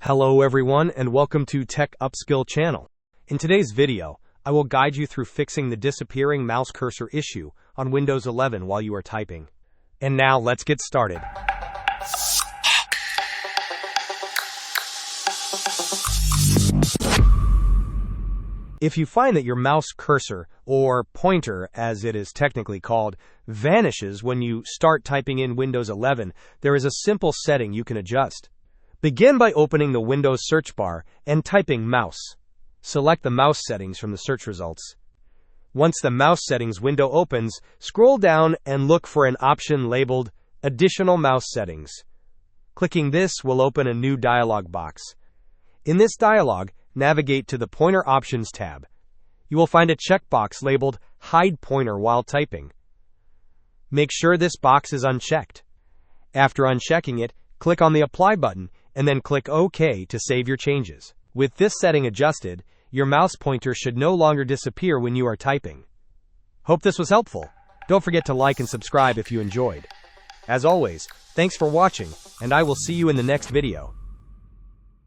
Hello everyone and welcome to Tech Upskill channel. In today's video, I will guide you through fixing the disappearing mouse cursor issue on Windows 11 while you are typing. And now let's get started. If you find that your mouse cursor, or pointer as it is technically called, vanishes when you start typing in Windows 11, there is a simple setting you can adjust. Begin by opening the Windows search bar and typing mouse. Select the mouse settings from the search results. Once the mouse settings window opens, scroll down and look for an option labeled Additional Mouse Settings. Clicking this will open a new dialog box. In this dialog, navigate to the Pointer Options tab. You will find a checkbox labeled Hide Pointer while typing. Make sure this box is unchecked. After unchecking it, click on the Apply button and then click OK to save your changes. With this setting adjusted, your mouse pointer should no longer disappear when you are typing. Hope this was helpful. Don't forget to like and subscribe if you enjoyed. As always, thanks for watching, and I will see you in the next video.